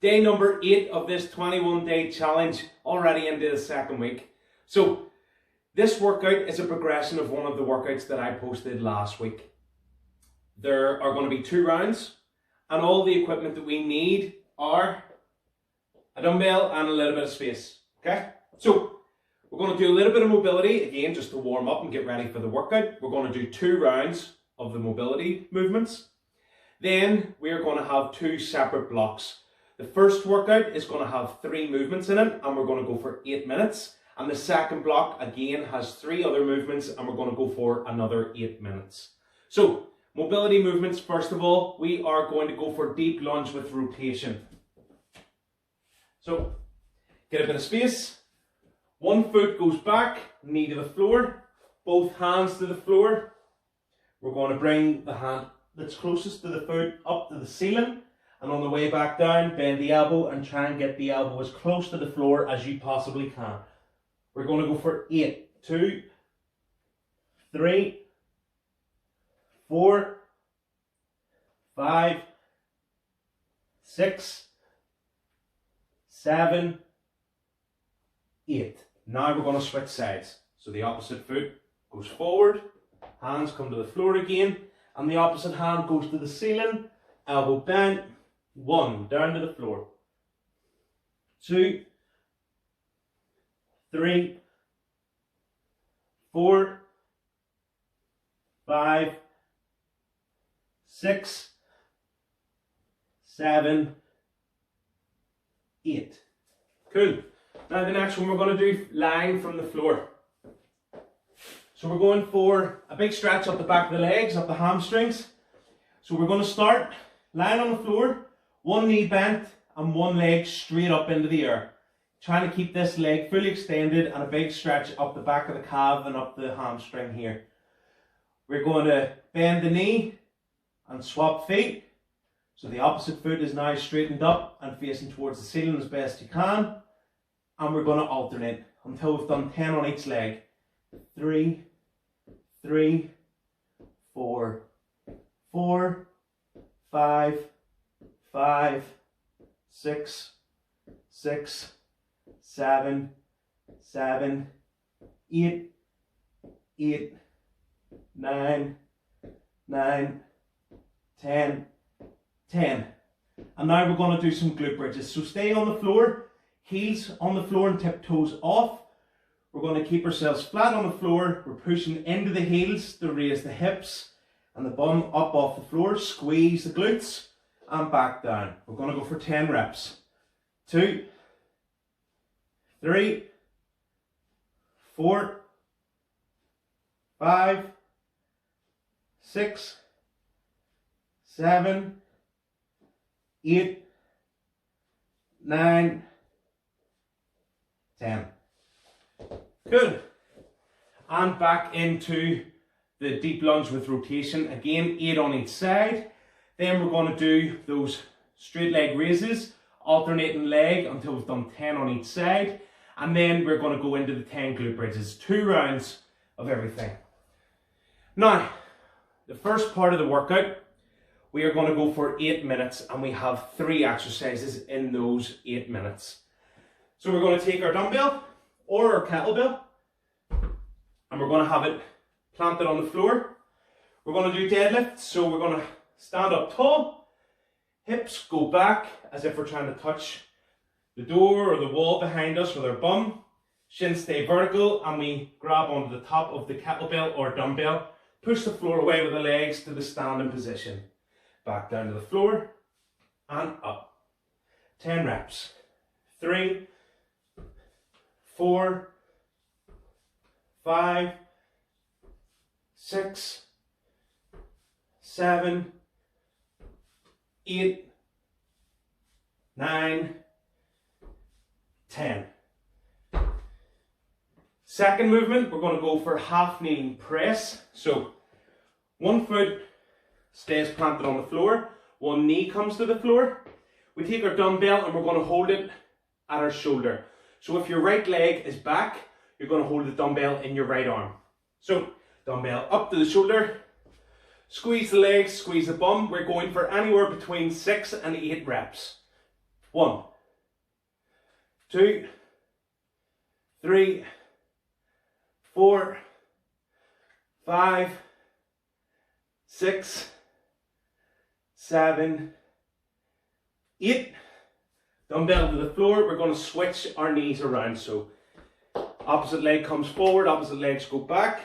Day number 8 of this 21-day challenge, already into the second week. So this workout is a progression of one of the workouts that I posted last week. There are going to be 2 rounds, and all the equipment that we need are a dumbbell and a little bit of space. Okay? So we're going to do a little bit of mobility, again, just to warm up and get ready for the workout. We're going to do 2 rounds of the mobility movements. Then we're going to have 2 separate blocks. The first workout is going to have 3 movements in it, and we're going to go for 8 minutes. And the second block, again, has 3 other movements, and we're going to go for another 8 minutes. So, mobility movements, first of all, we are going to go for deep lunge with rotation. So, get a bit of space. One foot goes back, knee to the floor, both hands to the floor. We're going to bring the hand that's closest to the foot up to the ceiling, and on the way back down, bend the elbow and try and get the elbow as close to the floor as you possibly can. We're going to go for 8, 2, 3, 4, 5, 6, 7, 8. Now we're going to switch sides. So the opposite foot goes forward, hands come to the floor again, and the opposite hand goes to the ceiling, elbow bent, 1, down to the floor, 2, 3, 4, 5, 6, 7, 8. Cool. Now the next one we're going to do lying from the floor. So we're going for a big stretch up the back of the legs, up the hamstrings. So we're going to start lying on the floor, one knee bent and one leg straight up into the air. Trying to keep this leg fully extended and a big stretch up the back of the calf and up the hamstring here. We're going to bend the knee and swap feet. So the opposite foot is now straightened up and facing towards the ceiling as best you can. And we're going to alternate until we've done 10 on each leg. 3, 3, 4, 4, 5, 5, 6, 6, 7, 7, 8, 8, 9, 9, 10, 10. And now we're going to do some glute bridges. So stay on the floor, heels on the floor and tiptoes off. We're going to keep ourselves flat on the floor. We're pushing into the heels to raise the hips and the bum up off the floor. Squeeze the glutes and back down. We're going to go for 10 reps. 2, 3, 4, 5, 6, 7, 8, 9, 10. Good. And back into the deep lunge with rotation. Again, 8 on each side. Then we're going to do those straight leg raises, alternating leg until we've done 10 on each side. And then we're going to go into the 10 glute bridges. 2 rounds of everything. Now, the first part of the workout, we are going to go for 8 minutes, and we have 3 exercises in those 8 minutes. So we're going to take our dumbbell or our kettlebell, and we're going to have it planted on the floor. We're going to do deadlifts, so we're going to stand up tall, hips go back as if we're trying to touch the door or the wall behind us with our bum. Shins stay vertical, and we grab onto the top of the kettlebell or dumbbell, push the floor away with the legs to the standing position. Back down to the floor and up. 10 reps. 3, 4, 5, 6, 7, 8, 9, 10. Second movement, we're going to go for half kneeling press. So one foot stays planted on the floor, one knee comes to the floor. We take our dumbbell and we're going to hold it at our shoulder. So if your right leg is back, you're going to hold the dumbbell in your right arm. So dumbbell up to the shoulder, squeeze the legs, squeeze the bum. We're going for anywhere between 6 and 8 reps. 1, 2, 3, 4, 5, 6, 7, 8. Dumbbell to the floor. We're going to switch our knees around. So opposite leg comes forward, opposite legs go back.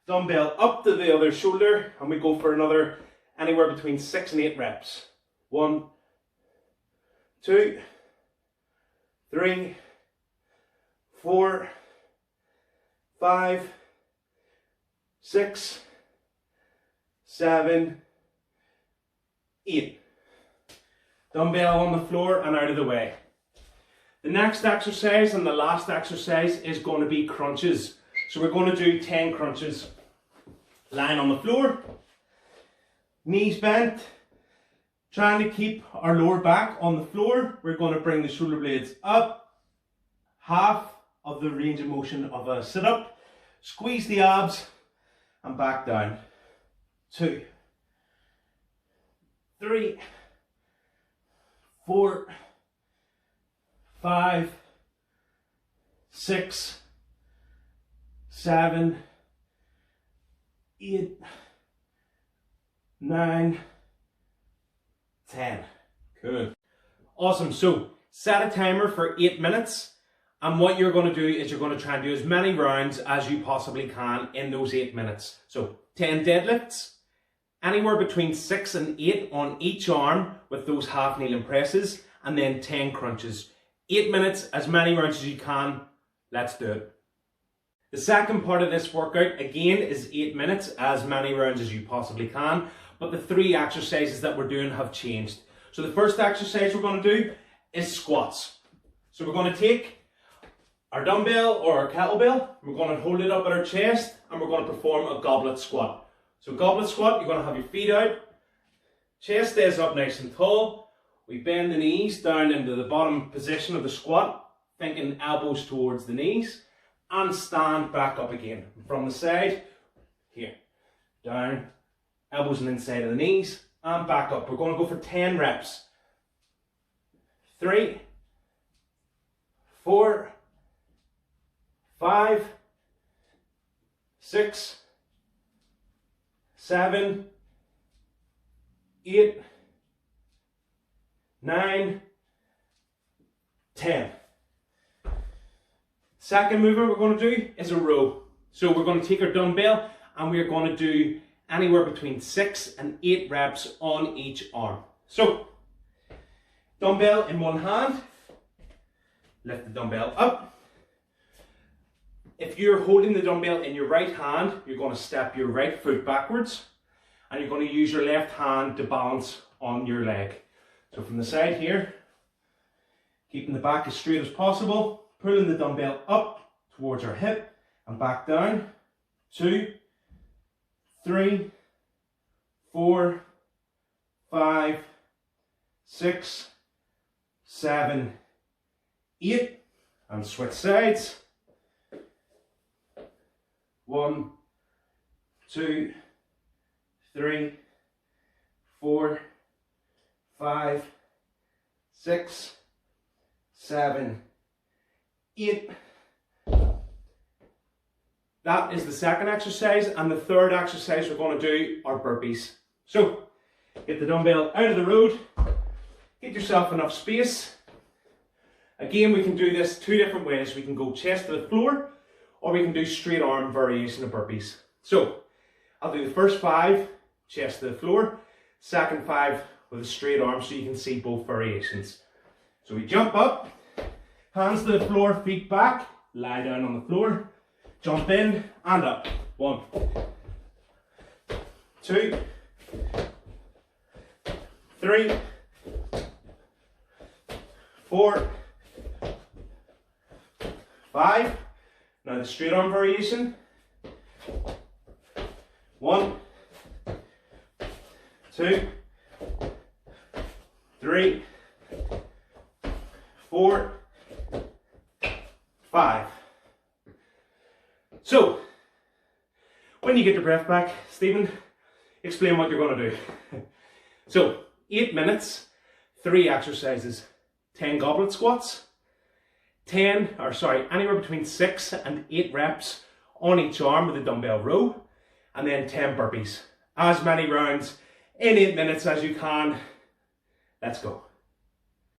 Dumbbell up to the other shoulder, and we go for another anywhere between 6 and 8 reps. 1, 2, 3, 4, 5, 6, 7, 8. Dumbbell on the floor and out of the way. The next exercise and the last exercise is going to be crunches. So we're going to do 10 crunches. Lying on the floor, knees bent, trying to keep our lower back on the floor. We're going to bring the shoulder blades up, half of the range of motion of a sit-up. Squeeze the abs and back down. 2, 3, 4, 5, 6, 7, 8, 9, 10. Good. Awesome. So set a timer for 8 minutes. And what you're going to do is you're going to try and do as many rounds as you possibly can in those 8 minutes. So 10 deadlifts, anywhere between 6 and 8 on each arm with those half kneeling presses, and then 10 crunches. 8 minutes, as many rounds as you can. Let's do it. The second part of this workout, again, is 8 minutes, as many rounds as you possibly can. But the 3 exercises that we're doing have changed. So the first exercise we're going to do is squats. So we're going to take our dumbbell or our kettlebell, we're going to hold it up at our chest, and we're going to perform a goblet squat. So goblet squat, you're going to have your feet out, chest stays up nice and tall. We bend the knees down into the bottom position of the squat, thinking elbows towards the knees, and stand back up again. From the side, here, down, elbows on the inside of the knees, and back up. We're going to go for 10 reps. 3, 4, 5, 6, 7, 8, 9, 10. Second movement we're going to do is a row. So we're going to take our dumbbell and we're going to do anywhere between 6 and 8 reps on each arm. So, dumbbell in one hand, lift the dumbbell up. If you're holding the dumbbell in your right hand, you're going to step your right foot backwards and you're going to use your left hand to balance on your leg. So from the side here, keeping the back as straight as possible, pulling the dumbbell up towards our hip and back down. 2, 3, 4, 5, 6, 7, 8, and switch sides. 1, 2, 3, 4, 5, 6, 7, 8. That is the second exercise, and the third exercise we're going to do are burpees. So, get the dumbbell out of the road, get yourself enough space. Again, we can do this 2 different ways. We can go chest to the floor, or we can do straight arm variation of burpees. So, I'll do the first 5, chest to the floor, second 5 with a straight arm so you can see both variations. So we jump up, hands to the floor, feet back, lie down on the floor, jump in and up. 1, 2, 3, 4, 5. Now the straight arm variation. 1, 2, 3, 4, 5. So, when you get your breath back, Stephen, explain what you're going to do. So, 8 minutes, 3 exercises. 10 goblet squats, anywhere between 6 and 8 reps on each arm with a dumbbell row, and then 10 burpees. As many rounds in 8 minutes as you can. Let's go.